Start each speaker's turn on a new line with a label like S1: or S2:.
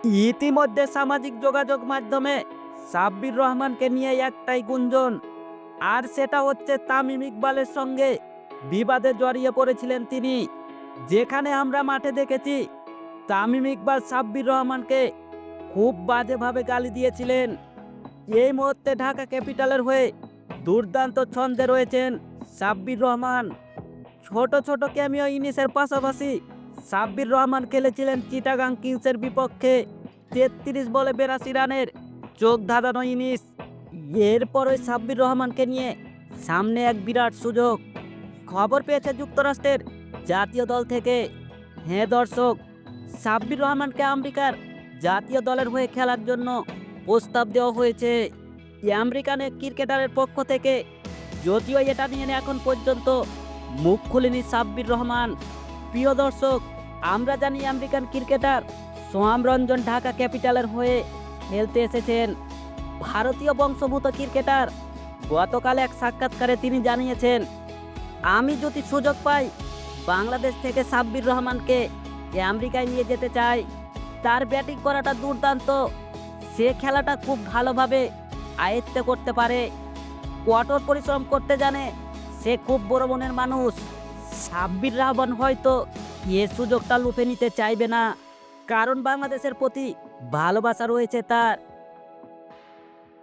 S1: ইতিমধ্যে সামাজিক যোগাযোগ মাধ্যমে সাব্বির রহমানকে নিয়ে একটাই গুঞ্জন, আর সেটা হচ্ছে তামিম ইকবালের সঙ্গে বিবাদে জড়িয়ে পড়েছিলেন তিনি। যেখানে আমরা মাঠে দেখেছি তামিম ইকবাল সাব্বির রহমানকে খুব বাজেভাবে গালি দিয়েছিলেন। এই মুহূর্তে ঢাকা ক্যাপিটালের হয়ে দুর্দান্ত ছন্দে রয়েছেন সাব্বির রহমান। ছোট ছোট ক্যামিও ইনিংসের পাশাপাশি সাব্বির রহমান খেলেছিলেন চিটাগাং কিংসের বিপক্ষে ৩৩ বলে ৮২ রানের চোখ ধাঁধানো ইনিংস। এরপর ওই সাব্বির রহমানকে নিয়ে সামনে এক বিরাট সুযোগ। খবর পেয়েছে যুক্তরাষ্ট্রের জাতীয় দল থেকে। হ্যাঁ দর্শক, সাব্বির রহমানকে আমেরিকার জাতীয় দলের হয়ে খেলার জন্য প্রস্তাব দেওয়া হয়েছে আমেরিকান এক ক্রিকেটারের পক্ষ থেকে। যদিও এটা নিয়ে এখন পর্যন্ত মুখ খুলেনি সাব্বির রহমান। প্রিয় দর্শক, আমরা জানি আমেরিকান ক্রিকেটার সোহাম রঞ্জন ঢাকা ক্যাপিটালের হয়ে খেলতে এসেছেন। ভারতীয় বংশোদ্ভূত ক্রিকেটার গতকাল এক সাক্ষাৎকারে তিনি জানিয়েছেন, আমি যদি সুযোগ পাই বাংলাদেশ থেকে সাব্বির রহমানকে আমেরিকায় নিয়ে যেতে চাই। তার ব্যাটিং করাটা দুর্দান্ত, সে খেলাটা খুব ভালোভাবে আয়ত্ত করতে পারে, কঠোর পরিশ্রম করতে জানে, সে খুব বড় মনের মানুষ। সাব্বির রহমান হয়তো এ সুযোগটা লুফে নিতে চাইবে না, কারণ বাংলাদেশের প্রতি ভালোবাসা রয়েছে তার।